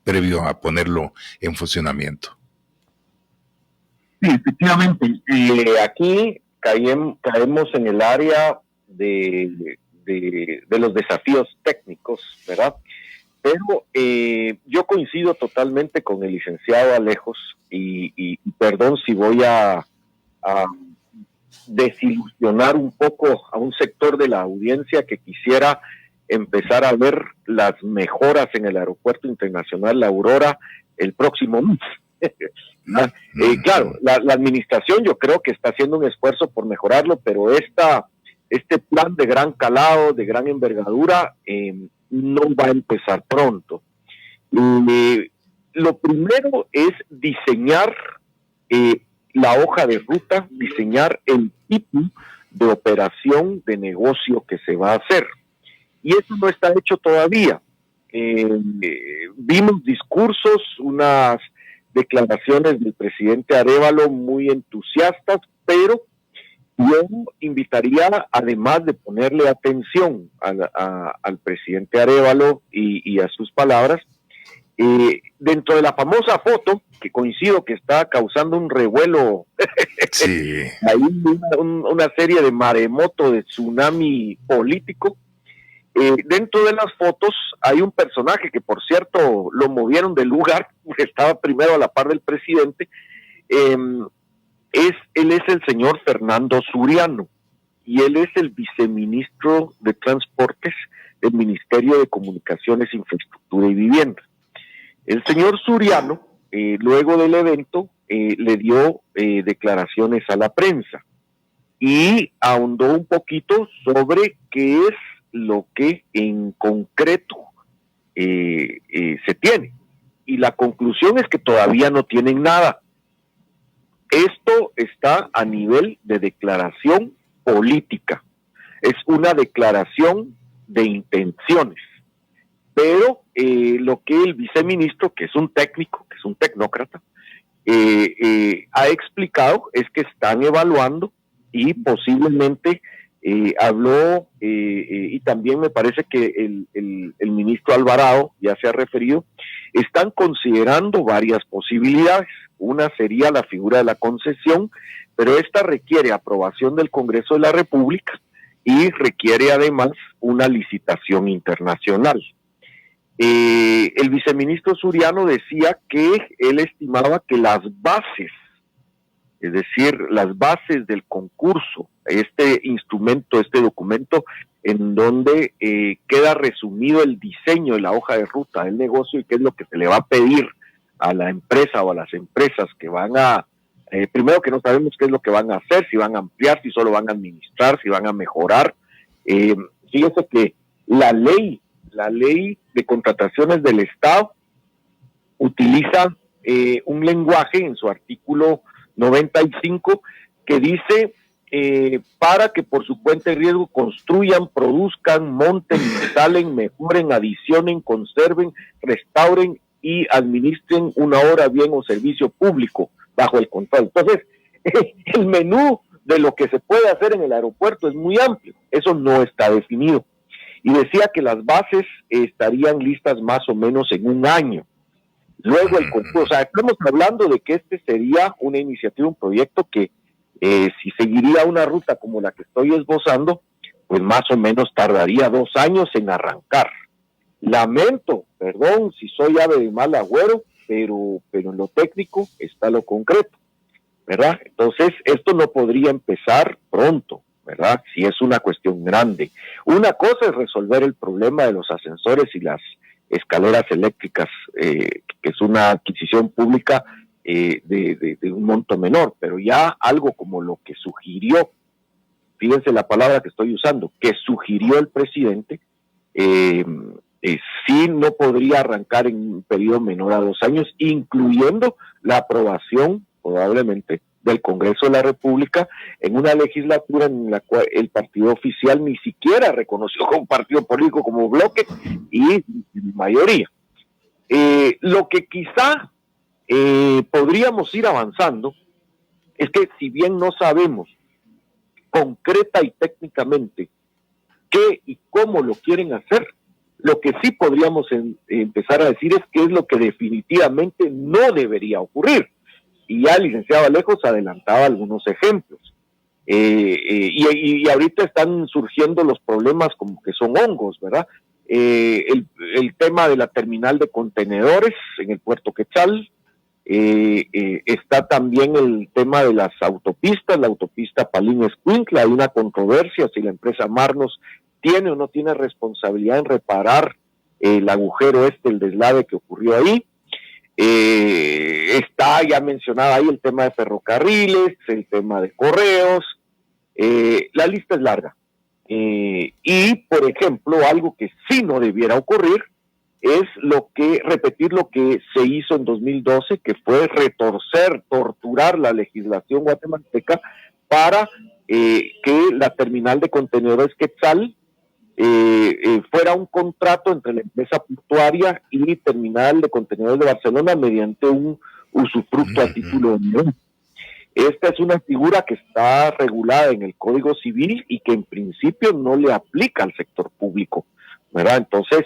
previo a ponerlo en funcionamiento. Sí, efectivamente. Aquí caemos en el área de los desafíos técnicos, ¿verdad? Pero yo coincido totalmente con el licenciado Alejos y perdón si voy a desilusionar un poco a un sector de la audiencia que quisiera empezar a ver las mejoras en el Aeropuerto Internacional La Aurora el próximo mes. Claro, la administración yo creo que está haciendo un esfuerzo por mejorarlo, pero este plan de gran calado, de gran envergadura, no va a empezar pronto. Lo primero es diseñar la hoja de ruta, diseñar el tipo de operación de negocio que se va a hacer. Y eso no está hecho todavía. Vimos discursos, unas declaraciones del presidente Arévalo muy entusiastas, pero yo invitaría, además de ponerle atención al presidente Arévalo y a sus palabras, dentro de la famosa foto, que coincido que está causando un revuelo, sí. hay una serie de maremoto, de tsunami político. Dentro de las fotos hay un personaje que, por cierto, lo movieron del lugar, estaba primero a la par del presidente. Él es el señor Fernando Suriano, y él es el viceministro de Transportes del Ministerio de Comunicaciones, Infraestructura y Vivienda. El señor Suriano, luego del evento, le dio declaraciones a la prensa y ahondó un poquito sobre qué es lo que en concreto se tiene. Y la conclusión es que todavía no tienen nada. Esto está a nivel de declaración política. Es una declaración de intenciones. Pero lo que el viceministro, que es un técnico, que es un tecnócrata, ha explicado es que están evaluando y posiblemente habló, y también me parece que el ministro Alvarado ya se ha referido, están considerando varias posibilidades. Una sería la figura de la concesión, pero esta requiere aprobación del Congreso de la República y requiere además una licitación internacional. El viceministro Suriano decía que él estimaba que las bases, es decir, las bases del concurso, este instrumento, este documento, en donde queda resumido el diseño de la hoja de ruta del negocio y qué es lo que se le va a pedir a la empresa o a las empresas que van a, primero que no sabemos qué es lo que van a hacer, si van a ampliar, si solo van a administrar, si van a mejorar. Fíjense que la ley de contrataciones del Estado utiliza un lenguaje en su artículo 95 que dice para que por su cuenta y riesgo construyan, produzcan, monten, instalen, mejoren, adicionen, conserven, restauren y administren una obra, bien o servicio público bajo el control. Entonces, el menú de lo que se puede hacer en el aeropuerto es muy amplio. Eso no está definido. Y decía que las bases estarían listas más o menos en un año. Luego el concurso, o sea, estamos hablando de que este sería una iniciativa, un proyecto que si seguiría una ruta como la que estoy esbozando, pues más o menos tardaría 2 años en arrancar. Lamento, perdón si soy ave de mal agüero, pero en lo técnico está lo concreto, ¿verdad? Entonces, esto no podría empezar pronto, ¿verdad? Si es una cuestión grande. Una cosa es resolver el problema de los ascensores y las escaleras eléctricas, que es una adquisición pública de un monto menor, pero ya algo como lo que sugirió, fíjense la palabra que estoy usando, que sugirió el presidente, sí no podría arrancar en un periodo menor a 2 años, incluyendo la aprobación probablemente del Congreso de la República en una legislatura en la cual el partido oficial ni siquiera reconoció como partido político, como bloque y mayoría. Lo que quizá podríamos ir avanzando es que si bien no sabemos concreta y técnicamente qué y cómo lo quieren hacer, Lo que sí podríamos empezar a decir es qué es lo que definitivamente no debería ocurrir. Y ya el licenciado Alejos adelantaba algunos ejemplos. Y ahorita están surgiendo los problemas como que son hongos, ¿verdad? El tema de la terminal de contenedores en el puerto Quetzal, está también el tema de las autopistas, la autopista Palín-Escuintla. Hay una controversia si la empresa Marnos tiene o no tiene responsabilidad en reparar el agujero el deslave que ocurrió ahí. Está ya mencionado ahí el tema de ferrocarriles, el tema de correos. La lista es larga. Y, por ejemplo, algo que sí no debiera ocurrir es repetir lo que se hizo en 2012, que fue torturar la legislación guatemalteca para que la terminal de contenedores Quetzal fuera un contrato entre la empresa portuaria y terminal de contenedores de Barcelona mediante un usufructo a título de unión. Esta es una figura que está regulada en el Código Civil y que en principio no le aplica al sector público, ¿verdad? Entonces,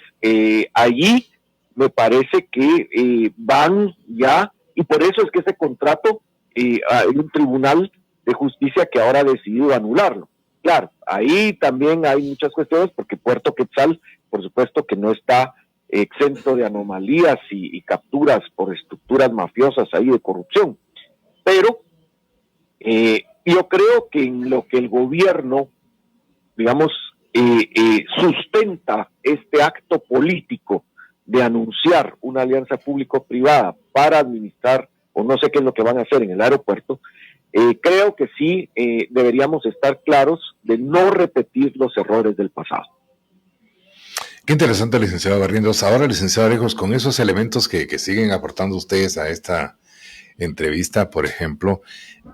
allí me parece que van ya, y por eso es que ese contrato hay un tribunal de justicia que ahora ha decidido anularlo. Claro, ahí también hay muchas cuestiones porque Puerto Quetzal, por supuesto que no está exento de anomalías y capturas por estructuras mafiosas ahí de corrupción, pero yo creo que en lo que el gobierno, digamos, sustenta este acto político de anunciar una alianza público-privada para administrar, o no sé qué es lo que van a hacer en el aeropuerto, creo que sí deberíamos estar claros de no repetir los errores del pasado. Qué interesante, licenciado Barrientos. Ahora, licenciado Alejos, con esos elementos que siguen aportando ustedes a esta entrevista, por ejemplo,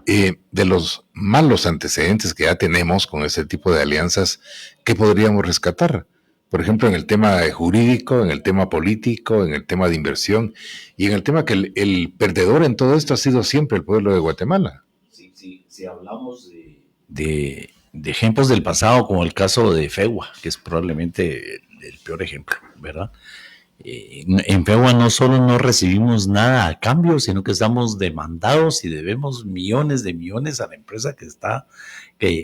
de los malos antecedentes que ya tenemos con ese tipo de alianzas, ¿qué podríamos rescatar? Por ejemplo, en el tema jurídico, en el tema político, en el tema de inversión y en el tema que el perdedor en todo esto ha sido siempre el pueblo de Guatemala. Si hablamos de ejemplos del pasado, como el caso de FEGUA, que es probablemente el peor ejemplo, ¿verdad? En FEGUA no solo no recibimos nada a cambio, sino que estamos demandados y debemos millones de millones a la empresa que está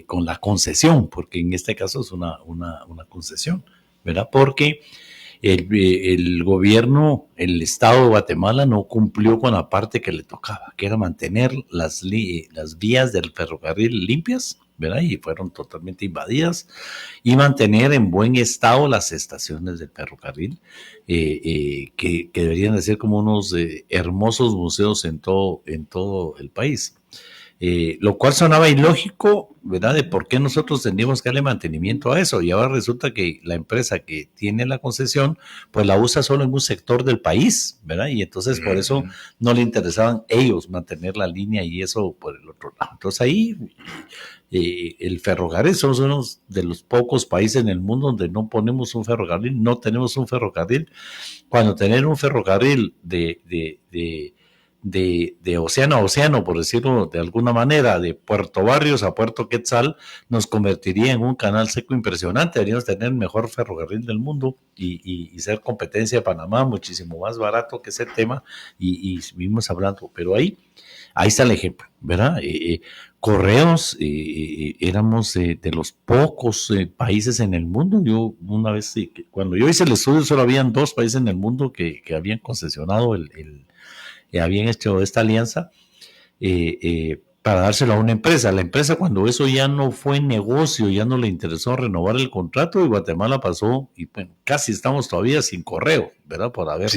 con la concesión, porque en este caso es una concesión, ¿verdad? Porque el gobierno, el Estado de Guatemala no cumplió con la parte que le tocaba, que era mantener las vías del ferrocarril limpias, ¿verdad? Y fueron totalmente invadidas, y mantener en buen estado las estaciones del ferrocarril, que deberían de ser como unos hermosos museos en todo el país. Lo cual sonaba ilógico, ¿verdad? De por qué nosotros tendríamos que darle mantenimiento a eso. Y ahora resulta que la empresa que tiene la concesión, pues la usa solo en un sector del país, ¿verdad? Y entonces por eso no le interesaban ellos mantener la línea y eso por el otro lado. Entonces ahí el ferrocarril, somos uno de los pocos países en el mundo donde no ponemos un ferrocarril, no tenemos un ferrocarril. Cuando tener un ferrocarril de océano a océano, por decirlo de alguna manera, de Puerto Barrios a Puerto Quetzal, nos convertiría en un canal seco impresionante. Deberíamos tener el mejor ferrocarril del mundo y ser competencia de Panamá, muchísimo más barato que ese tema, y seguimos hablando, pero ahí está el ejemplo, ¿verdad? Correos, éramos de los pocos países en el mundo. Yo una vez, cuando yo hice el estudio, solo habían 2 países en el mundo que habían concesionado habían hecho esta alianza para dárselo a una empresa. La empresa, cuando eso ya no fue negocio, ya no le interesó renovar el contrato, y Guatemala pasó, y bueno, casi estamos todavía sin correo, ¿verdad? Por haber,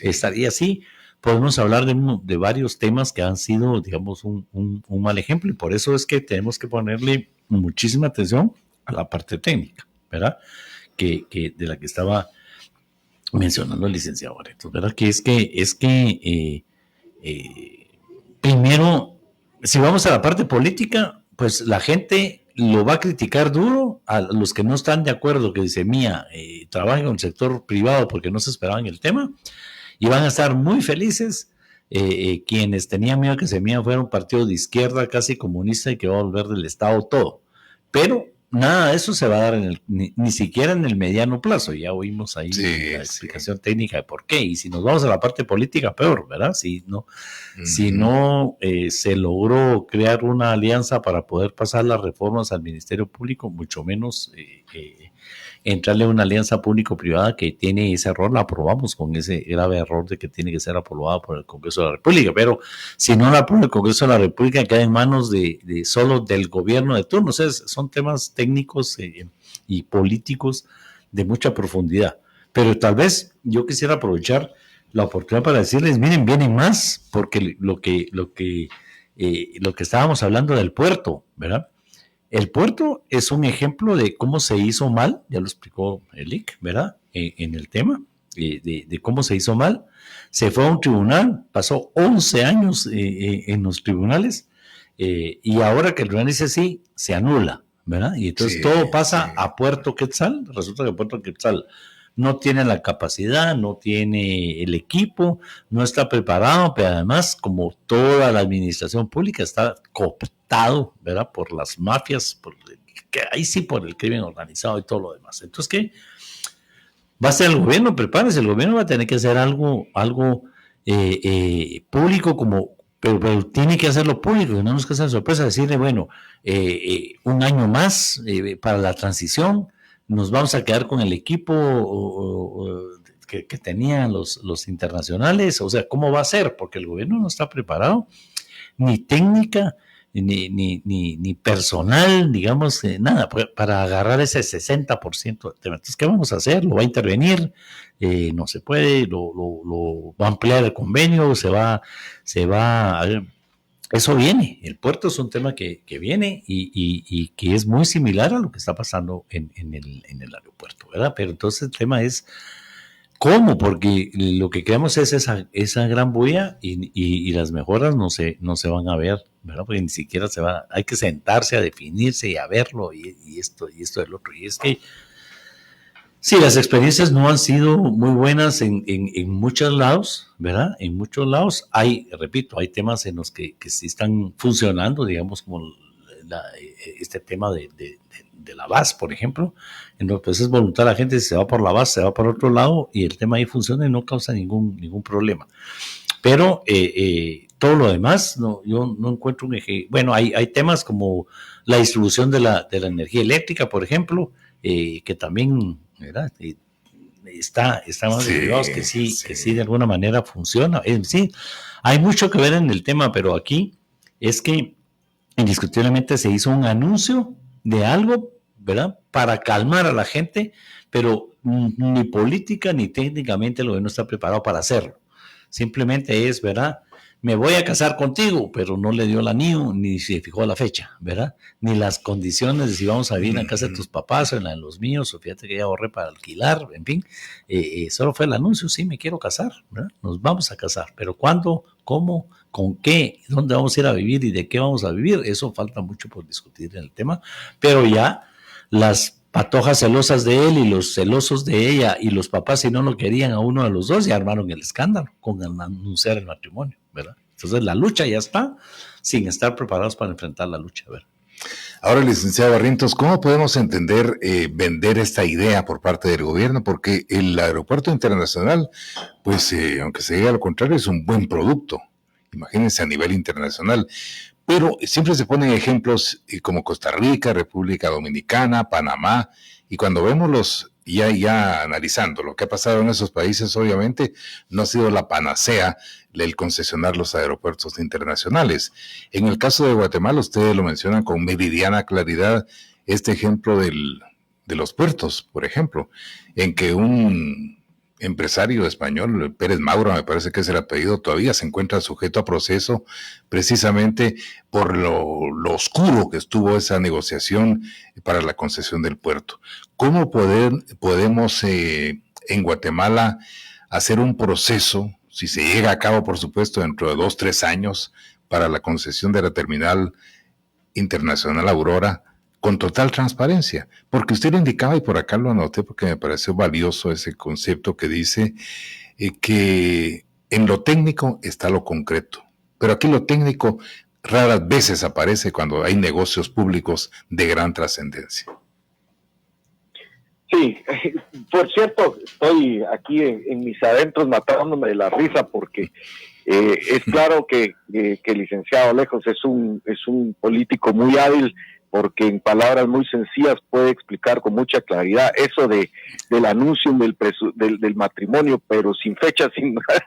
estaría así. Podemos hablar de varios temas que han sido, digamos, un mal ejemplo, y por eso es que tenemos que ponerle muchísima atención a la parte técnica, ¿verdad? De la que estaba mencionando el licenciado Barrientos, ¿verdad? Que es que primero, si vamos a la parte política, pues la gente lo va a criticar duro a los que no están de acuerdo, que dice, trabajan en el sector privado porque no se esperaban el tema, y van a estar muy felices quienes tenían miedo que Semilla fuera un partido de izquierda casi comunista y que va a volver del Estado todo. Pero nada de eso se va a dar ni siquiera en el mediano plazo. Ya oímos ahí la explicación técnica de por qué. Y si nos vamos a la parte política, peor, ¿verdad? Si no se logró crear una alianza para poder pasar las reformas al Ministerio Público, mucho menos entrarle a una alianza público-privada que tiene ese error, la aprobamos con ese grave error de que tiene que ser aprobada por el Congreso de la República, pero si no la aprueba el Congreso de la República, queda en manos de solo del gobierno de turno. O sea, son temas técnicos y políticos de mucha profundidad. Pero tal vez yo quisiera aprovechar la oportunidad para decirles, miren, vienen más, porque lo que estábamos hablando del puerto, ¿verdad? El puerto es un ejemplo de cómo se hizo mal, ya lo explicó Elic, ¿verdad? En el tema de cómo se hizo mal. Se fue a un tribunal, pasó 11 años en los tribunales y ahora que el tribunal dice sí, se anula, ¿verdad? Y entonces todo pasa a Puerto Quetzal. Resulta que Puerto Quetzal no tiene la capacidad, no tiene el equipo, no está preparado, pero además, como toda la administración pública, está cooptado, ¿verdad? Por las mafias, ahí sí por el crimen organizado y todo lo demás. Entonces, ¿qué va a hacer el gobierno? Prepárese, el gobierno va a tener que hacer algo público, pero tiene que hacerlo público, no nos queda sorpresa decirle, bueno, un año más para la transición, nos vamos a quedar con el equipo que tenían los internacionales. O sea, ¿cómo va a ser? Porque el gobierno no está preparado, ni técnica, ni personal, digamos, nada, para agarrar ese 60% del tema. Entonces, ¿qué vamos a hacer? ¿Lo va a intervenir? No se puede, lo va a ampliar el convenio, se va eso viene. El puerto es un tema que viene y que es muy similar a lo que está pasando en el aeropuerto, ¿verdad? Pero entonces el tema es cómo, porque lo que queremos es esa gran bulla y las mejoras no se van a ver, ¿verdad? Porque ni siquiera hay que sentarse a definirse y a verlo y esto del otro. Y es que sí, las experiencias no han sido muy buenas en muchos lados, ¿verdad? En muchos lados repito, hay temas en los que sí están funcionando, digamos, como este tema de la VAS, por ejemplo, en los que es voluntad la gente, si se va por la VAS, se va por otro lado y el tema ahí funciona y no causa ningún problema. Pero todo lo demás, yo no encuentro un eje. Bueno, hay temas como la distribución de la energía eléctrica, por ejemplo, que también, ¿verdad? Está más derivados que sí de alguna manera funciona. Sí, hay mucho que ver en el tema, pero aquí es que indiscutiblemente se hizo un anuncio de algo, ¿verdad? Para calmar a la gente, pero ni política ni técnicamente el gobierno está preparado para hacerlo. Simplemente es, ¿verdad? Me voy a casar contigo, pero no le dio el anillo, ni se fijó la fecha, ¿verdad? Ni las condiciones de si vamos a vivir en la casa de tus papás o en la de los míos, o fíjate que ya ahorré para alquilar, en fin. Solo fue el anuncio, sí, me quiero casar, ¿verdad? Nos vamos a casar, pero ¿cuándo? ¿Cómo? ¿Con qué? ¿Dónde vamos a ir a vivir? ¿Y de qué vamos a vivir? Eso falta mucho por discutir en el tema, pero ya las patojas celosas de él y los celosos de ella y los papás, si no lo querían a uno de los dos, ya armaron el escándalo con el anunciar el matrimonio, ¿verdad? Entonces la lucha ya está, sin estar preparados para enfrentar la lucha, ¿verdad? Ahora, licenciado Barrientos, ¿cómo podemos entender vender esta idea por parte del gobierno? Porque el aeropuerto internacional, pues, aunque se diga lo contrario, es un buen producto. Imagínense a nivel internacional. Pero siempre se ponen ejemplos como Costa Rica, República Dominicana, Panamá, y cuando vemos ya analizando lo que ha pasado en esos países, obviamente no ha sido la panacea el concesionar los aeropuertos internacionales. En el caso de Guatemala, ustedes lo mencionan con meridiana claridad, este ejemplo de los puertos, por ejemplo, en que un empresario español, Pérez Mauro, me parece que es el apellido, todavía se encuentra sujeto a proceso precisamente por lo oscuro que estuvo esa negociación para la concesión del puerto. ¿Cómo podemos en Guatemala hacer un proceso, si se llega a cabo, por supuesto, dentro de 2-3 años, para la concesión de la terminal internacional Aurora, con total transparencia? Porque usted lo indicaba, y por acá lo anoté porque me pareció valioso ese concepto que dice que en lo técnico está lo concreto, pero aquí lo técnico raras veces aparece cuando hay negocios públicos de gran trascendencia. Sí, por cierto, estoy aquí en mis adentros matándome de la risa porque es claro que el licenciado Lejos es un político muy hábil, porque en palabras muy sencillas puede explicar con mucha claridad eso del anuncio del matrimonio, pero sin fecha, sin nada.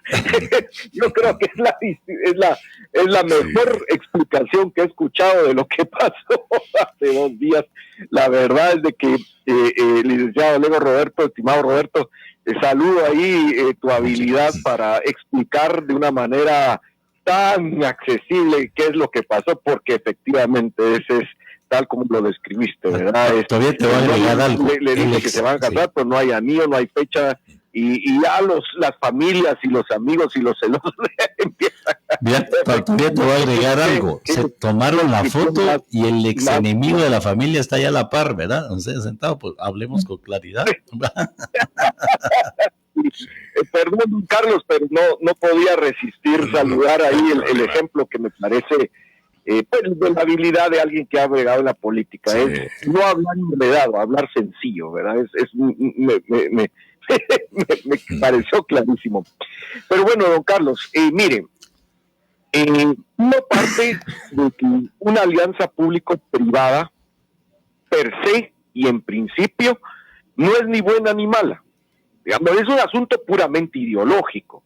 Yo creo que es la mejor explicación que he escuchado de lo que pasó hace 2 días. La verdad es de que, licenciado Lego Roberto, estimado Roberto, saludo ahí tu habilidad para explicar de una manera tan accesible qué es lo que pasó, porque efectivamente ese es tal como lo describiste, ¿verdad? Todavía te voy a agregar algo. Le dice que se van a casar, sí, pero no hay anillo, no hay fecha, y ya las familias y los amigos y los celosos empiezan. Todavía te voy a agregar algo. Se tomaron la foto y el ex enemigo de la familia está allá a la par, ¿verdad? Entonces, sentado, pues hablemos con claridad. Perdón, Carlos, pero no podía resistir saludar ahí el ejemplo que me parece pues, de la habilidad de alguien que ha bregado en la política. Sí. Es no hablar enredado, hablar sencillo, ¿verdad? Me pareció clarísimo. Pero bueno, don Carlos, mire, no parte de que una alianza público-privada per se y en principio no es ni buena ni mala. Digamos, es un asunto puramente ideológico.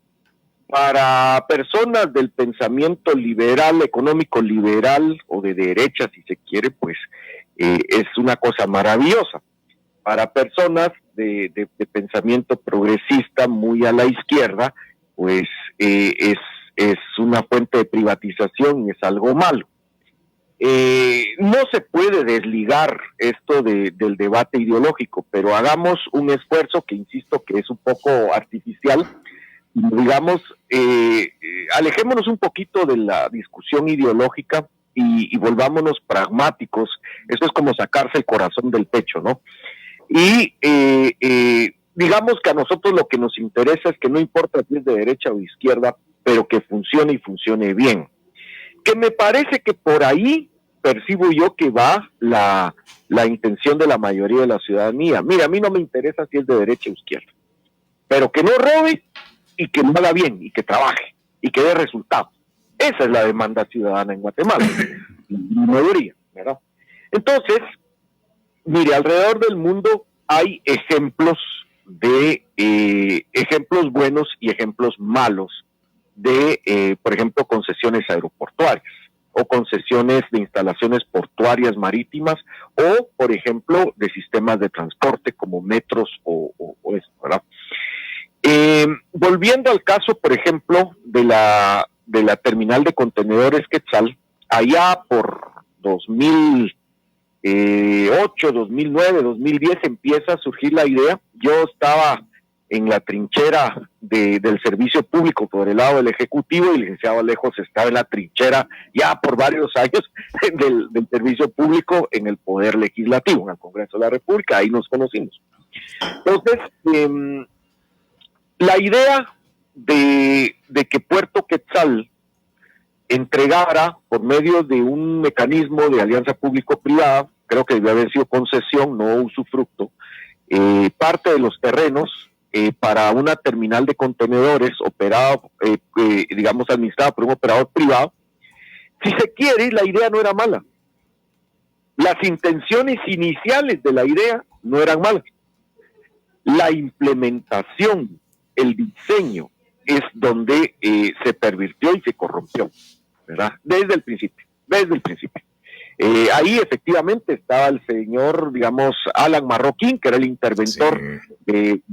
Para personas del pensamiento liberal, económico liberal o de derecha, si se quiere, pues es una cosa maravillosa. Para personas de pensamiento progresista, muy a la izquierda, pues es una fuente de privatización y es algo malo. No se puede desligar esto del debate ideológico, pero hagamos un esfuerzo que insisto que es un poco artificial. Digamos, alejémonos un poquito de la discusión ideológica y volvámonos pragmáticos. Eso es como sacarse el corazón del pecho, ¿no? Y digamos que a nosotros lo que nos interesa es que no importa si es de derecha o de izquierda, pero que funcione y funcione bien. Que me parece que por ahí percibo yo que va la intención de la mayoría de la ciudadanía. Mira, a mí no me interesa si es de derecha o izquierda, pero que no robe y que lo haga bien, y que trabaje, y que dé resultados. Esa es la demanda ciudadana en Guatemala, la mayoría, ¿verdad? Entonces, mire, alrededor del mundo hay ejemplos ejemplos buenos y ejemplos malos de, por ejemplo, concesiones aeroportuarias, o concesiones de instalaciones portuarias marítimas, o, por ejemplo, de sistemas de transporte como metros o eso, ¿verdad? Volviendo al caso, por ejemplo, de la terminal de contenedores Quetzal, allá por 2008, 2009, 2010 empieza a surgir la idea. Yo estaba en la trinchera del servicio público por el lado del Ejecutivo y el licenciado Alejos estaba en la trinchera ya por varios años del servicio público en el Poder Legislativo, en el Congreso de la República. Ahí nos conocimos. Entonces, la idea de que Puerto Quetzal entregara por medio de un mecanismo de alianza público-privada, creo que debe haber sido concesión, no usufructo, parte de los terrenos para una terminal de contenedores operado, digamos, administrada por un operador privado. Si se quiere, la idea no era mala. Las intenciones iniciales de la idea no eran malas. La implementación, el diseño, es donde se pervirtió y se corrompió, ¿verdad? Desde el principio. Ahí efectivamente estaba el señor, digamos, Alan Marroquín, que era el interventor de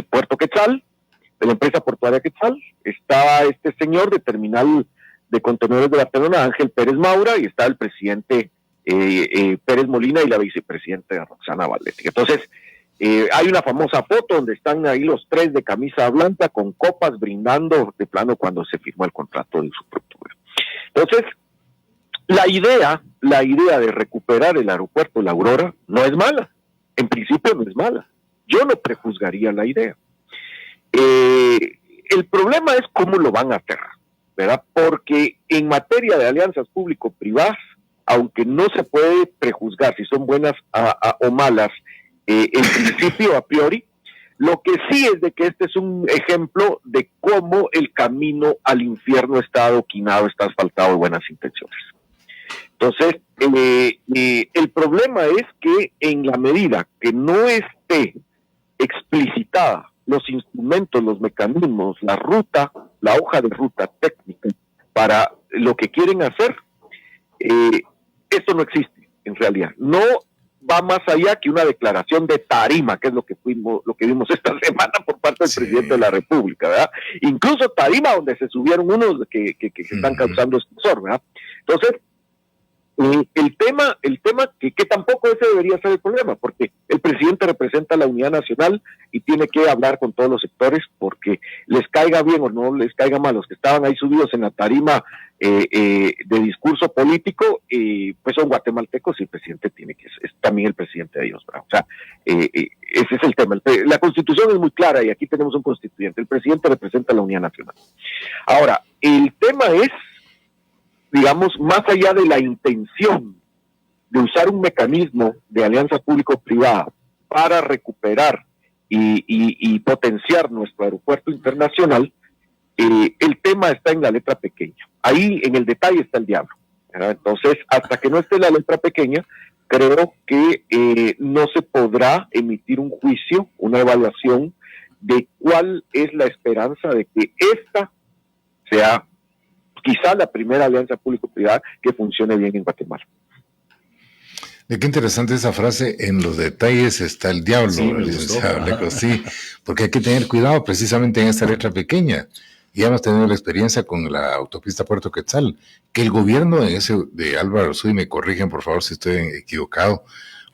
Puerto Quetzal, de la empresa portuaria Quetzal. Estaba este señor de terminal de contenedores de Barcelona, Ángel Pérez Maura, y estaba el presidente Pérez Molina y la vicepresidenta Roxana Valdetti. Entonces, hay una famosa foto donde están ahí los tres de camisa blanca con copas brindando de plano cuando se firmó el contrato de usufructo. Entonces, la idea de recuperar el aeropuerto La Aurora no es mala. En principio no es mala. Yo no prejuzgaría la idea. El problema es cómo lo van a hacer. ¿verdad? Porque en materia de alianzas público-privadas, aunque no se puede prejuzgar si son buenas o malas en principio a priori, lo que sí es de que este es un ejemplo de cómo el camino al infierno está adoquinado, está asfaltado de buenas intenciones. Entonces, el problema es que en la medida que no esté explicitada los instrumentos, los mecanismos, la ruta, la hoja de ruta técnica para lo que quieren hacer, esto no existe en realidad. No va más allá que una declaración de tarima, que es lo que vimos esta semana por parte del presidente de la República, ¿verdad? Incluso tarima donde se subieron unos que están causando escozor, ¿verdad? Entonces, el tema que tampoco ese debería ser el problema, porque el presidente representa la unidad nacional y tiene que hablar con todos los sectores, porque les caiga bien o no les caiga mal, los que estaban ahí subidos en la tarima de discurso político, pues son guatemaltecos y el presidente es también el presidente de ellos, ¿verdad? O sea, ese es el tema. La Constitución es muy clara y aquí tenemos un constituyente. El presidente representa la unidad nacional. Ahora, el tema es, digamos, más allá de la intención de usar un mecanismo de alianza público-privada para recuperar y potenciar nuestro aeropuerto internacional, el tema está en la letra pequeña. Ahí en el detalle está el diablo, ¿verdad? Entonces, hasta que no esté la letra pequeña, creo que no se podrá emitir un juicio, una evaluación de cuál es la esperanza de que esta sea quizá la primera alianza público-privada que funcione bien en Guatemala. Qué interesante esa frase, en los detalles está el diablo, sí, licenciado Alejo, sí, porque hay que tener cuidado precisamente en esta letra pequeña. Ya hemos tenido la experiencia con la autopista Puerto Quetzal, que el gobierno en ese de Álvaro Arzú, me corrigen por favor si estoy equivocado,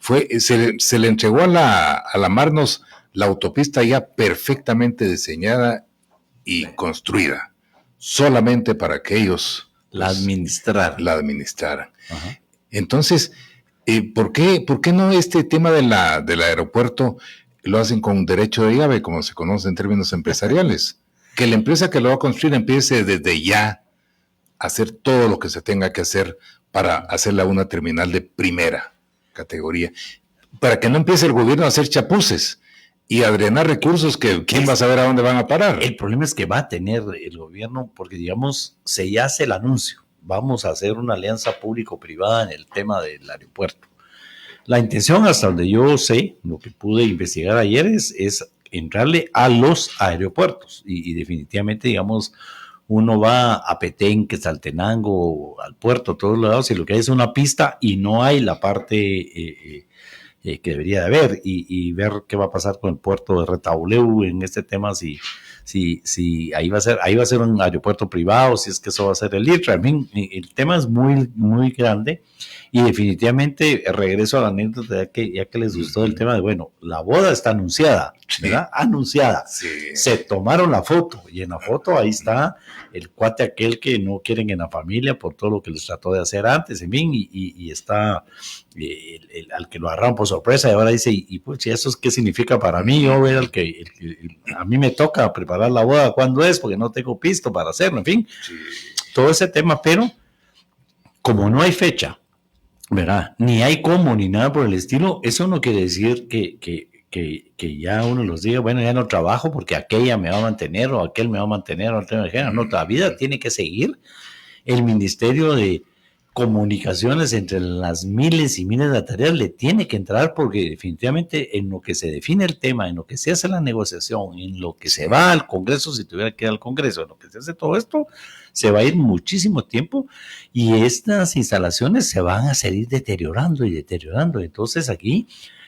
se le entregó a la Marnos la autopista ya perfectamente diseñada y construida, solamente para que ellos la administraran. Ajá. Entonces, ¿por qué no este tema del aeropuerto lo hacen con derecho de llave, como se conoce en términos empresariales? Que la empresa que lo va a construir empiece desde ya a hacer todo lo que se tenga que hacer para hacerla una terminal de primera categoría, para que no empiece el gobierno a hacer chapuces y a drenar recursos que quién va a saber a dónde van a parar. El problema es que va a tener el gobierno, porque digamos, se ya hace el anuncio, vamos a hacer una alianza público-privada en el tema del aeropuerto. La intención, hasta donde yo sé, lo que pude investigar ayer, es entrarle a los aeropuertos y definitivamente, digamos, uno va a Petén, Quetzaltenango, al puerto, a todos lados, y lo que hay es una pista y no hay la parte que debería de haber, y ver qué va a pasar con el puerto de Retauleu en este tema, si ahí va a ser un aeropuerto privado, si es que eso va a ser el IRTRA. En fin, el tema es muy, muy grande, y definitivamente regreso a la anécdota, ya que les gustó el tema de, bueno, la boda está anunciada, ¿verdad? Sí. Anunciada. Sí. Se tomaron la foto, y en la foto ahí está el cuate aquel que no quieren en la familia por todo lo que les trató de hacer antes, en fin, y está al que lo agarraron por sorpresa, y ahora dice, y pues, ¿eso qué significa para mí? Yo ver a mí me toca preparar la boda, ¿cuándo es? Porque no tengo pisto para hacerlo, en fin, sí. Todo ese tema, pero como no hay fecha, ¿verdad? Ni hay cómo, ni nada por el estilo, eso no quiere decir que ya uno los diga, bueno, ya no trabajo porque aquella me va a mantener, o aquel me va a mantener, o no, la vida tiene que seguir. El Ministerio de Comunicaciones, entre las miles y miles de tareas, le tiene que entrar, porque definitivamente en lo que se define el tema, en lo que se hace la negociación, en lo que se va al Congreso, si tuviera que ir al Congreso, en lo que se hace todo esto, se va a ir muchísimo tiempo, y estas instalaciones se van a seguir deteriorando y deteriorando. Entonces aquí,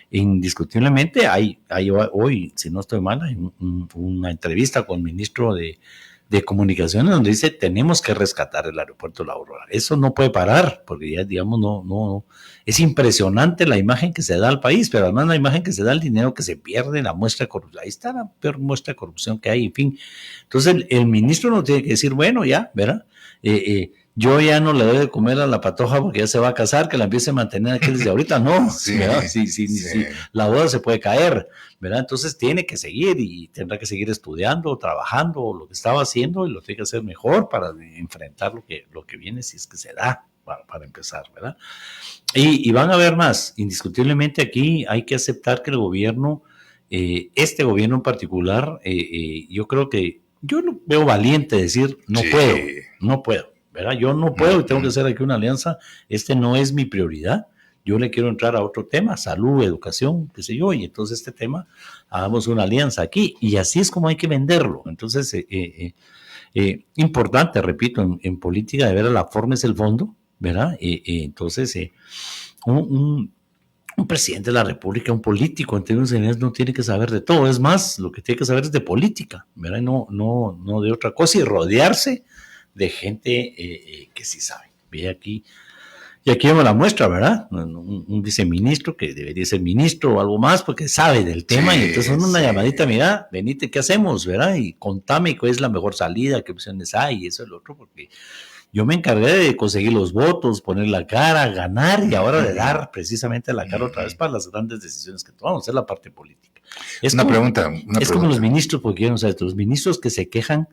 indiscutiblemente, hay hoy, si no estoy mal, hay una entrevista con el ministro de Comunicaciones donde dice, tenemos que rescatar el aeropuerto La Aurora. Eso no puede parar, porque ya, digamos, no. Es impresionante la imagen que se da al país, pero además la imagen que se da, el dinero que se pierde, la muestra de corrupción. Ahí está la peor muestra de corrupción que hay, en fin. Entonces, el ministro no tiene que decir, bueno, ya, ¿verdad? yo ya no le doy de comer a la patoja porque ya se va a casar, que la empiece a mantener aquí desde ahorita, no, Sí, ¿verdad? Sí, sí. la boda se puede caer, ¿verdad? Entonces tiene que seguir y tendrá que seguir estudiando, trabajando, lo que estaba haciendo y lo tiene que hacer mejor para enfrentar lo que viene si es que se da, para empezar, ¿verdad? Y van a haber más, indiscutiblemente aquí hay que aceptar que el gobierno, este gobierno en particular, yo creo que yo lo veo valiente decir, no Sí. puedo, no puedo, ¿verdad? Yo no puedo y tengo que hacer aquí una alianza, este no es mi prioridad, yo le quiero entrar a otro tema, salud, educación, qué sé yo, y entonces este tema, hagamos una alianza aquí, y así es como hay que venderlo. Entonces, importante, repito, en política de ver la forma es el fondo, ¿verdad? Entonces, un presidente de la República, un político en términos generales no tiene que saber de todo, es más, lo que tiene que saber es de política, ¿verdad? No de otra cosa y rodearse de gente que sí sabe. Ve aquí, y aquí vemos la muestra, ¿verdad? Un viceministro que debería ser ministro o algo más porque sabe del tema, y entonces una llamadita, mira, venite, ¿qué hacemos, verdad? Y contame cuál es la mejor salida, qué opciones hay, y eso es lo otro, porque yo me encargué de conseguir los votos, poner la cara, ganar y ahora de dar precisamente la cara otra vez para las grandes decisiones que tomamos, es la parte política. Una pregunta. Como los ministros, porque no sé, los ministros que se quejan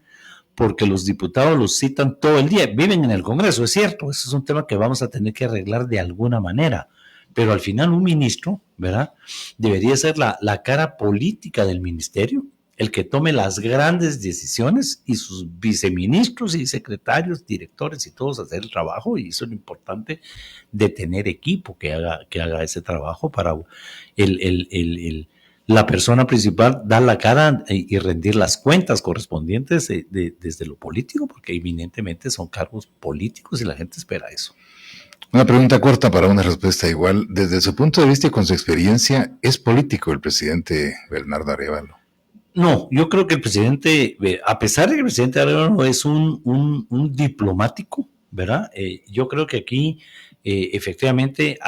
porque los diputados los citan todo el día, viven en el Congreso, es cierto, eso es un tema que vamos a tener que arreglar de alguna manera, pero al final un ministro, ¿verdad? Debería ser la cara política del ministerio, el que tome las grandes decisiones y sus viceministros y secretarios, directores y todos hacer el trabajo, y eso es lo importante de tener equipo que haga ese trabajo para la persona principal dar la cara y rendir las cuentas correspondientes desde lo político, porque evidentemente son cargos políticos y la gente espera eso. Una pregunta corta para una respuesta igual. Desde su punto de vista y con su experiencia, ¿es político el presidente Bernardo Arévalo? No, yo creo que el presidente, a pesar de que el presidente Arévalo es un diplomático, ¿verdad? Yo creo que aquí efectivamente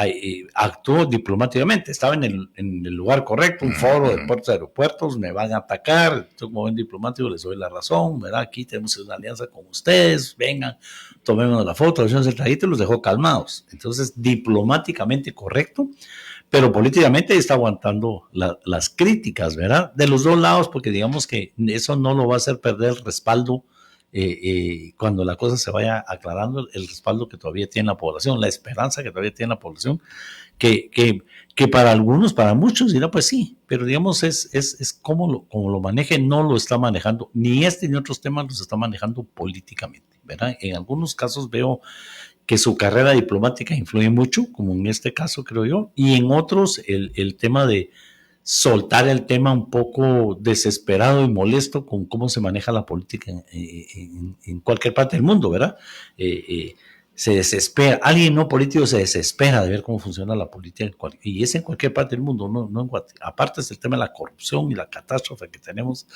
actuó diplomáticamente, estaba en el lugar correcto, un foro de puertos y aeropuertos, me van a atacar, yo como buen diplomático les doy la razón, ¿verdad? Aquí tenemos una alianza con ustedes, vengan, tomemos la foto, el trajito y los dejó calmados. Entonces, diplomáticamente correcto, pero políticamente está aguantando las críticas, ¿verdad? De los dos lados, porque digamos que eso no lo va a hacer perder el respaldo cuando la cosa se vaya aclarando, el respaldo que todavía tiene la población, la esperanza que todavía tiene la población, que para algunos, para muchos dirá, pues sí, pero digamos es como lo maneje, no lo está manejando, ni este ni otros temas los está manejando políticamente, ¿verdad? En algunos casos veo que su carrera diplomática influye mucho, como en este caso creo yo, y en otros el tema de soltar el tema un poco desesperado y molesto con cómo se maneja la política en cualquier parte del mundo, ¿verdad? Se desespera, alguien no político se desespera de ver cómo funciona la política y es en cualquier parte del mundo, no en Guatemala. Aparte es el tema de la corrupción y la catástrofe que tenemos,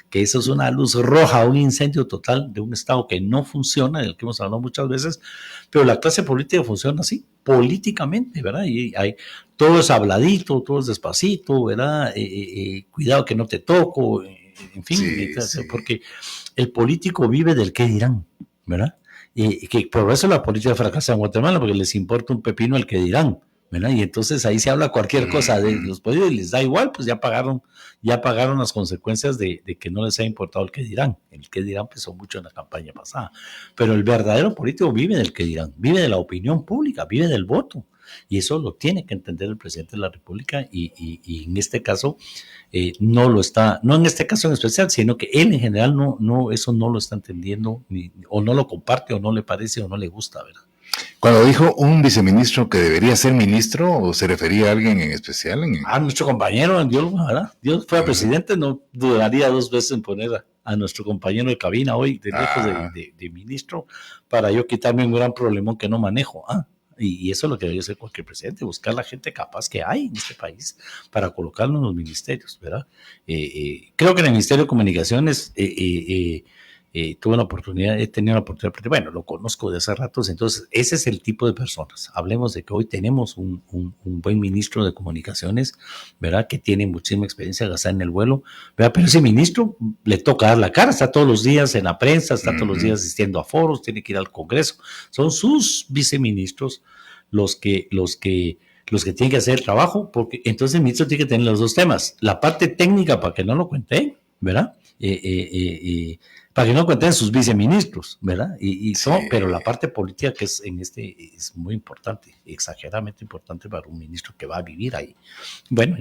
que eso es una luz roja, un incendio total de un Estado que no funciona, del que hemos hablado muchas veces, pero la clase política funciona así, políticamente, ¿verdad? Y hay todo es habladito, todo es despacito, ¿verdad? Cuidado que no te toco, en fin, sí. Porque el político vive del qué dirán, ¿verdad? Y que por eso la política fracasa en Guatemala, porque les importa un pepino el que dirán, ¿verdad? Y entonces ahí se habla cualquier cosa de los políticos y les da igual, pues ya pagaron las consecuencias de que no les ha importado el que dirán. El que dirán pesó mucho en la campaña pasada. Pero el verdadero político vive del que dirán, vive de la opinión pública, vive del voto. Y eso lo tiene que entender el presidente de la República y en este caso no lo está, no en este caso en especial, sino que él en general eso no lo está entendiendo o no lo comparte o no le parece o no le gusta, ¿verdad? Cuando dijo un viceministro que debería ser ministro, ¿o se refería a alguien en especial? Nuestro compañero, ¿verdad? Dios fuera presidente, no dudaría dos veces en poner a nuestro compañero de cabina hoy de lejos de ministro para yo quitarme un gran problemón que no manejo. Y eso es lo que debe hacer cualquier presidente, buscar la gente capaz que hay en este país para colocarlo en los ministerios, ¿verdad? Creo que en el Ministerio de Comunicaciones he tenido la oportunidad, bueno, lo conozco de hace ratos, entonces ese es el tipo de personas. Hablemos de que hoy tenemos un buen ministro de comunicaciones, ¿verdad? Que tiene muchísima experiencia gastada en el vuelo, ¿verdad? Pero ese ministro le toca dar la cara, está todos los días en la prensa, está todos los días asistiendo a foros, tiene que ir al Congreso. Son sus viceministros los que tienen que hacer el trabajo, porque entonces el ministro tiene que tener los dos temas. La parte técnica, para que no lo cuente, ¿verdad? Para que no cuenten sus viceministros, ¿verdad? Pero la parte política que es es muy importante, exageradamente importante para un ministro que va a vivir ahí. Bueno,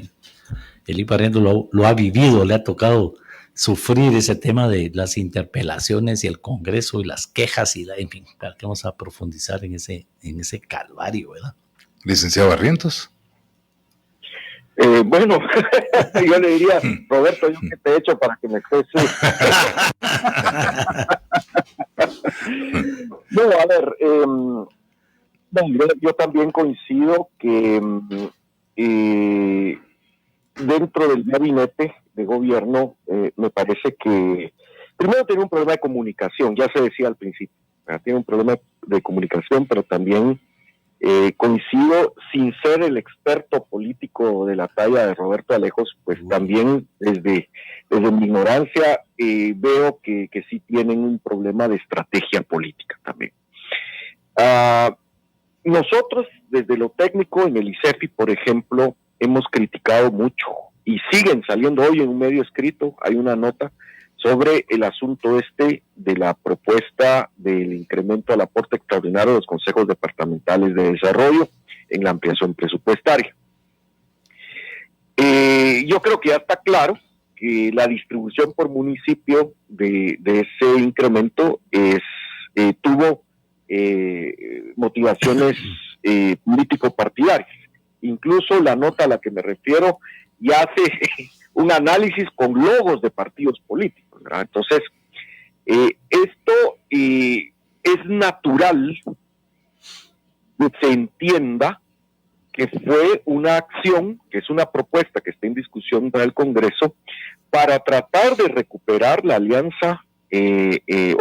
Eli Barrientos lo ha vivido, le ha tocado sufrir ese tema de las interpelaciones y el Congreso y las quejas en fin, para que vamos a profundizar en ese calvario, ¿verdad? Licenciado Barrientos. Bueno, yo le diría, Roberto, ¿yo qué te he hecho para que me expreses? No, a ver, yo también coincido que dentro del gabinete de gobierno me parece que primero tiene un problema de comunicación, ya se decía al principio, tiene un problema de comunicación, pero también coincido, sin ser el experto político de la talla de Roberto Alejos, pues también desde mi ignorancia veo que sí tienen un problema de estrategia política también. Nosotros, desde lo técnico, en el ICEFI, por ejemplo, hemos criticado mucho y siguen saliendo hoy en un medio escrito, hay una nota sobre el asunto de la propuesta del incremento al aporte extraordinario de los consejos departamentales de desarrollo en la ampliación presupuestaria. Yo creo que ya está claro que la distribución por municipio de ese incremento tuvo motivaciones político-partidarias. Incluso la nota a la que me refiero ya hace un análisis con logos de partidos políticos, ¿verdad? Entonces, esto es natural que se entienda que fue una acción, que es una propuesta que está en discusión para el Congreso, para tratar de recuperar la alianza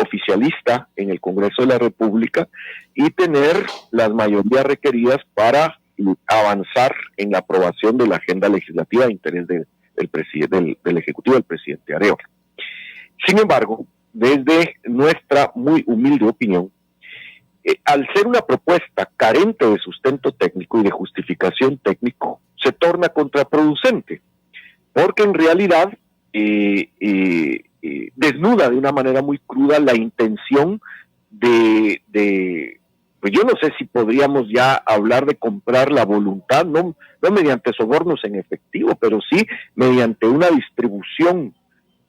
oficialista en el Congreso de la República y tener las mayorías requeridas para avanzar en la aprobación de la agenda legislativa de interés del Ejecutivo del presidente Arevalo. Sin embargo, desde nuestra muy humilde opinión, al ser una propuesta carente de sustento técnico y de justificación técnico, se torna contraproducente, porque en realidad desnuda de una manera muy cruda la intención pues yo no sé si podríamos ya hablar de comprar la voluntad, no mediante sobornos en efectivo, pero sí mediante una distribución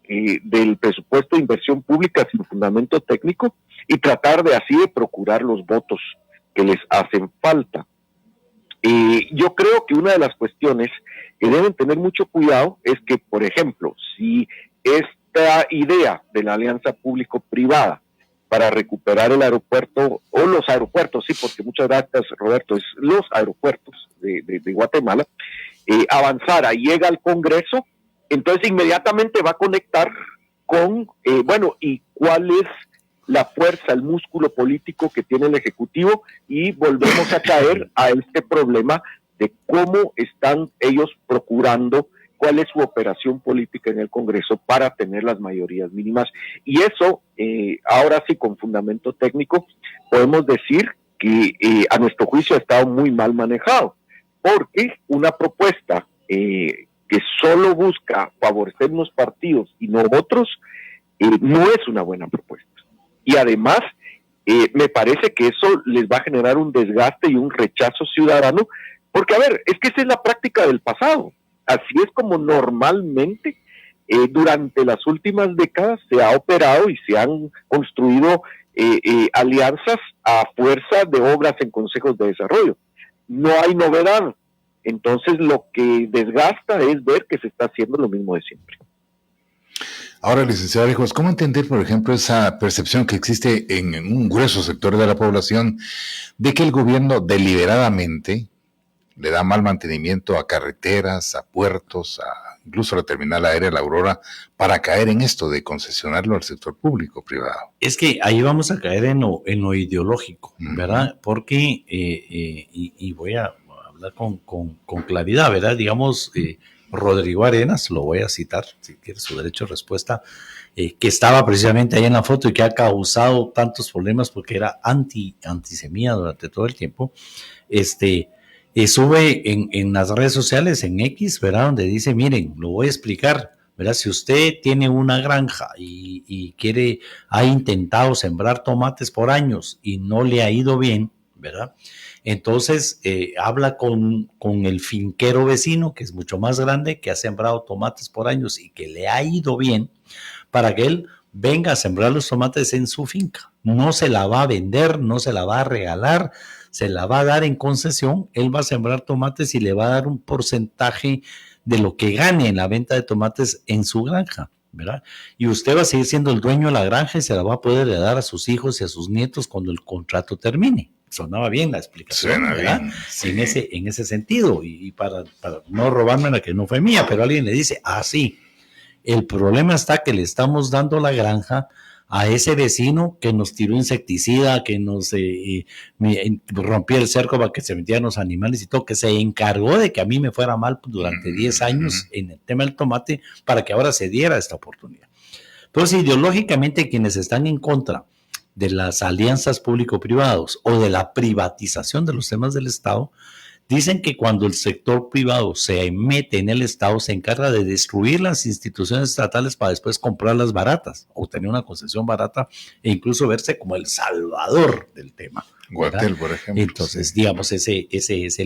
del presupuesto de inversión pública sin fundamento técnico y tratar de así de procurar los votos que les hacen falta. Yo creo que una de las cuestiones que deben tener mucho cuidado es que, por ejemplo, si esta idea de la alianza público-privada para recuperar el aeropuerto, o los aeropuertos, sí, porque muchas gracias, Roberto, es los aeropuertos de Guatemala, avanzara, llega al Congreso, entonces inmediatamente va a conectar con, y cuál es la fuerza, el músculo político que tiene el Ejecutivo, y volvemos a caer a este problema de cómo están ellos procurando cuál es su operación política en el Congreso para tener las mayorías mínimas. Y eso, ahora sí, con fundamento técnico, podemos decir que a nuestro juicio ha estado muy mal manejado, porque una propuesta que solo busca favorecer unos partidos y no otros, no es una buena propuesta. Y además, me parece que eso les va a generar un desgaste y un rechazo ciudadano, porque, a ver, es que esa es la práctica del pasado. Así es como normalmente durante las últimas décadas se ha operado y se han construido alianzas a fuerza de obras en consejos de desarrollo. No hay novedad. Entonces lo que desgasta es ver que se está haciendo lo mismo de siempre. Ahora, licenciado Alejos, ¿cómo entender, por ejemplo, esa percepción que existe en un grueso sector de la población de que el gobierno deliberadamente le da mal mantenimiento a carreteras, a puertos, a incluso la terminal aérea La Aurora, para caer en esto de concesionarlo al sector público-privado? Es que ahí vamos a caer en lo ideológico, ¿verdad? Porque, y voy a hablar con claridad, ¿verdad? Digamos, Rodrigo Arenas, lo voy a citar, si quiere su derecho de respuesta, que estaba precisamente ahí en la foto y que ha causado tantos problemas porque era antisemita durante todo el tiempo, sube en las redes sociales, en X, ¿verdad? Donde dice, miren, lo voy a explicar, ¿verdad? Si usted tiene una granja y ha intentado sembrar tomates por años y no le ha ido bien, ¿verdad? Entonces habla con el finquero vecino, que es mucho más grande, que ha sembrado tomates por años y que le ha ido bien, para que él venga a sembrar los tomates en su finca. No se la va a vender, no se la va a regalar, se la va a dar en concesión. Él va a sembrar tomates y le va a dar un porcentaje de lo que gane en la venta de tomates en su granja, ¿verdad? Y usted va a seguir siendo el dueño de la granja y se la va a poder dar a sus hijos y a sus nietos cuando el contrato termine. Sonaba bien la explicación, Suena ¿verdad? bien, sí. En ese sentido, y para no robarme la que no fue mía, pero alguien le dice, sí, el problema está que le estamos dando la granja a ese vecino que nos tiró insecticida, que nos rompió el cerco para que se metieran los animales y todo, que se encargó de que a mí me fuera mal durante 10 años en el tema del tomate para que ahora se diera esta oportunidad. Entonces, ideológicamente, quienes están en contra de las alianzas público-privados o de la privatización de los temas del Estado, dicen que cuando el sector privado se mete en el Estado, se encarga de destruir las instituciones estatales para después comprarlas baratas, obtener una concesión barata e incluso verse como el salvador del tema. Guatel, por ejemplo. Entonces, sí, digamos, ese es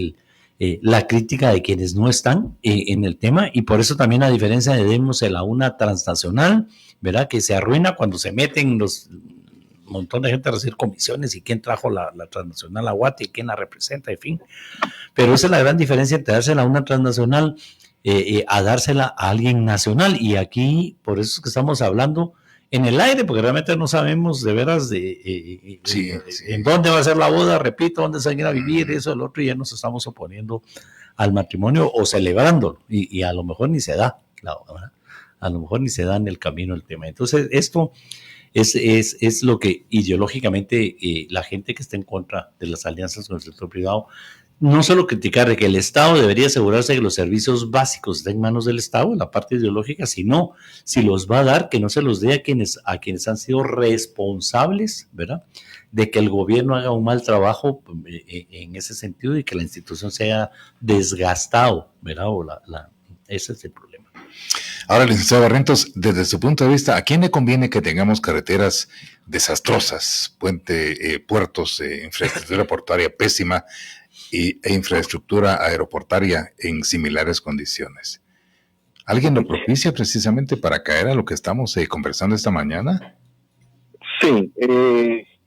la crítica de quienes no están en el tema, y por eso también, a diferencia de Demos, a una transnacional, ¿verdad?, que se arruina cuando se meten un montón de gente a recibir comisiones y quién trajo la transnacional a Guate y quién la representa, en fin. Pero esa es la gran diferencia entre dársela a una transnacional a dársela a alguien nacional. Y aquí, por eso es que estamos hablando en el aire, porque realmente no sabemos de veras en dónde va a ser la boda, repito, dónde se van a ir a vivir, eso, el otro, y ya nos estamos oponiendo al matrimonio o celebrándolo, y a lo mejor ni se da, a lo mejor ni se da en el camino el tema. Entonces, esto es lo que ideológicamente la gente que está en contra de las alianzas con el sector privado, no solo criticar de que el Estado debería asegurarse que los servicios básicos estén en manos del Estado, en la parte ideológica, sino si los va a dar, que no se los dé a quienes han sido responsables, ¿verdad?, de que el gobierno haga un mal trabajo en ese sentido y que la institución sea desgastado, ¿verdad? Ese es el problema. Ahora, licenciado Barrientos, desde su punto de vista, ¿a quién le conviene que tengamos carreteras desastrosas, puertos, infraestructura portuaria pésima e infraestructura aeroportaria en similares condiciones? ¿Alguien lo propicia precisamente para caer a lo que estamos conversando esta mañana? Sí,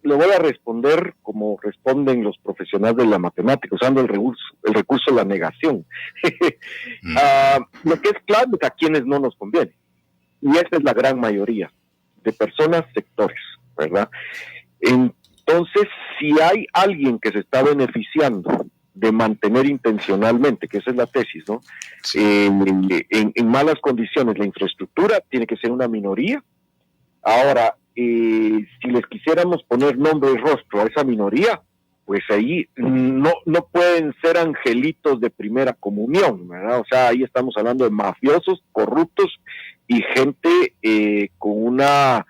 le voy a responder como responden los profesionales de la matemática, usando el recurso de la negación. Lo que es claro es a quienes no nos conviene. Y esa es la gran mayoría de personas, sectores, ¿verdad? Entonces, si hay alguien que se está beneficiando de mantener intencionalmente, que esa es la tesis, ¿no?, sí, en malas condiciones la infraestructura, tiene que ser una minoría. Ahora, si les quisiéramos poner nombre y rostro a esa minoría, pues ahí no pueden ser angelitos de primera comunión, ¿verdad? O sea, ahí estamos hablando de mafiosos, corruptos y gente con una,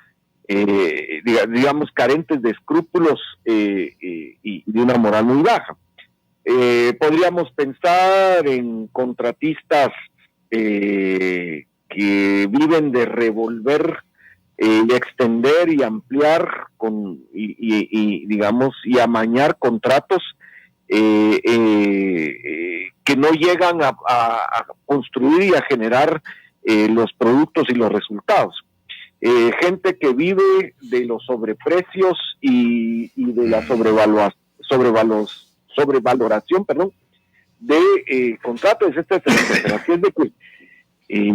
digamos, carentes de escrúpulos y de una moral muy baja. Podríamos pensar en contratistas que viven de revolver y extender y ampliar digamos, y amañar contratos que no llegan a construir y a generar los productos y los resultados. Gente que vive de los sobreprecios y de la sobrevaloración, de contratos, etcétera. Así es de que si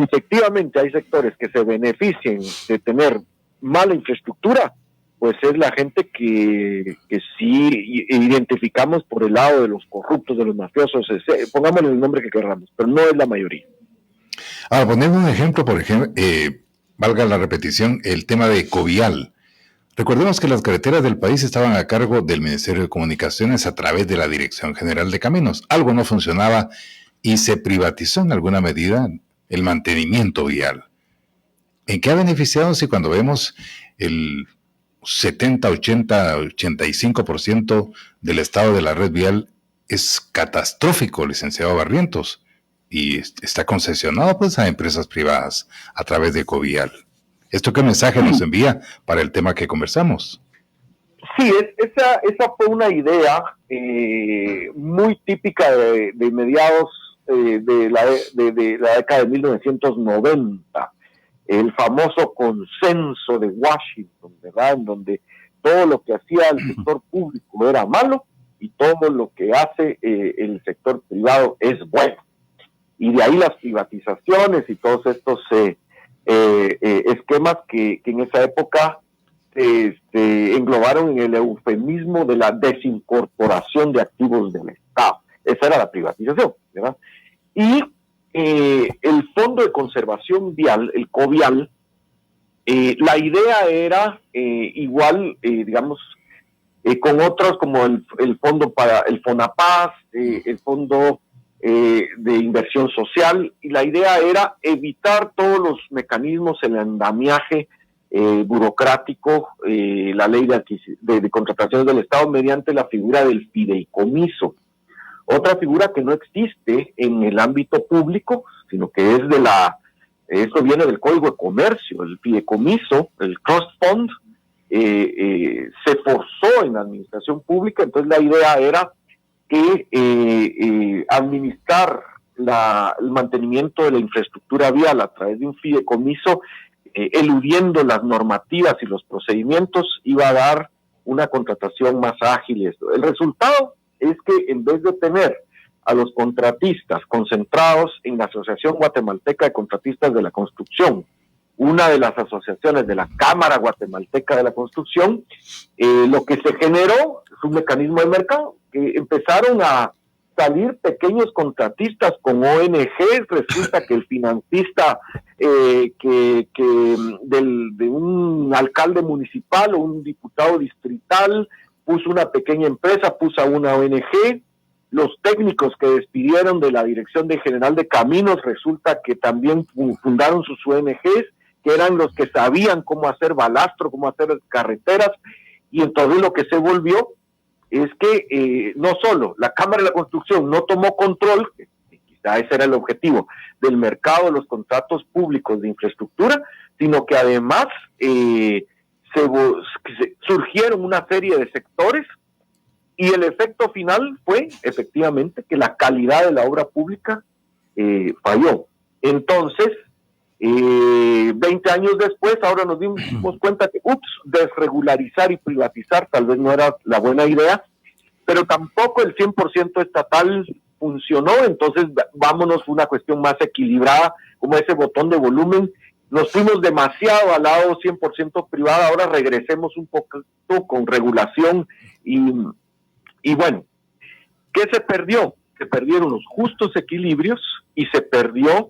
efectivamente hay sectores que se beneficien de tener mala infraestructura, pues es la gente que sí identificamos por el lado de los corruptos, de los mafiosos, pongámosle el nombre que queramos, pero no es la mayoría. Ahora, poniendo un ejemplo, por ejemplo, valga la repetición, el tema de Covial. Recordemos que las carreteras del país estaban a cargo del Ministerio de Comunicaciones a través de la Dirección General de Caminos. Algo no funcionaba y se privatizó en alguna medida el mantenimiento vial. ¿En qué ha beneficiado si cuando vemos el 70, 80, 85% del estado de la red vial es catastrófico, licenciado Barrientos, y está concesionado pues a empresas privadas a través de Covial? ¿Esto qué mensaje nos envía para el tema que conversamos? Sí, esa fue una idea muy típica de mediados de la década de 1990, el famoso consenso de Washington, ¿verdad? En donde todo lo que hacía el sector público era malo y todo lo que hace el sector privado es bueno. Y de ahí las privatizaciones y todos estos esquemas que en esa época englobaron en el eufemismo de la desincorporación de activos del Estado. Esa era la privatización, ¿verdad? Y el Fondo de Conservación Vial, el COVIAL, la idea era igual, digamos, con otros como el Fondo para el FONAPAS, el Fondo de Inversión Social, y la idea era evitar todos los mecanismos, el andamiaje burocrático, la ley de contrataciones del Estado mediante la figura del fideicomiso. Otra figura que no existe en el ámbito público, sino que es esto viene del Código de Comercio, el fideicomiso, el trust fund, se forzó en la administración pública. Entonces la idea era que administrar el mantenimiento de la infraestructura vial a través de un fideicomiso, eludiendo las normativas y los procedimientos, iba a dar una contratación más ágil. El resultado es que en vez de tener a los contratistas concentrados en la Asociación Guatemalteca de Contratistas de la Construcción, una de las asociaciones de la Cámara Guatemalteca de la Construcción, lo que se generó es un mecanismo de mercado, que empezaron a salir pequeños contratistas con ONGs. Resulta que el financista de un alcalde municipal o un diputado distrital puso una pequeña empresa, puso una ONG. Los técnicos que despidieron de la Dirección General de Caminos, resulta que también fundaron sus ONGs, que eran los que sabían cómo hacer balastro, cómo hacer carreteras, y entonces lo que se volvió es que no solo la Cámara de la Construcción no tomó control, quizá ese era el objetivo, del mercado de los contratos públicos de infraestructura, sino que además surgieron una serie de sectores, y el efecto final fue efectivamente que la calidad de la obra pública falló. Entonces, 20 años después, ahora nos dimos cuenta que, desregularizar y privatizar tal vez no era la buena idea, pero tampoco el 100% estatal funcionó. Entonces, vámonos a una cuestión más equilibrada, como ese botón de volumen. Nos fuimos demasiado al lado 100% privado, ahora regresemos un poco con regulación y bueno, ¿qué se perdió? Se perdieron los justos equilibrios y se perdió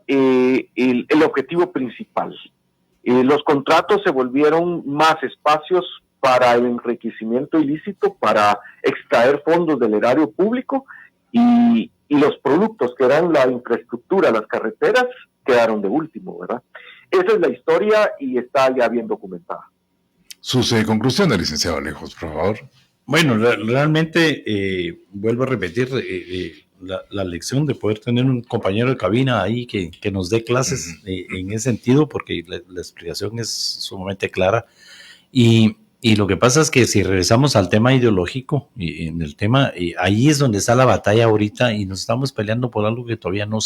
el objetivo principal. Los contratos se volvieron más espacios para el enriquecimiento ilícito, para extraer fondos del erario público, y los productos que eran la infraestructura, las carreteras, quedaron de último, ¿verdad? Esa es la historia y está ya bien documentada. Sus conclusiones, licenciado Alejos, por favor. Bueno, realmente vuelvo a repetir la lección de poder tener un compañero de cabina ahí que nos dé clases en ese sentido, porque la explicación es sumamente clara. Y lo que pasa es que si regresamos al tema ideológico, en el tema, ahí es donde está la batalla ahorita, y nos estamos peleando por algo que todavía no se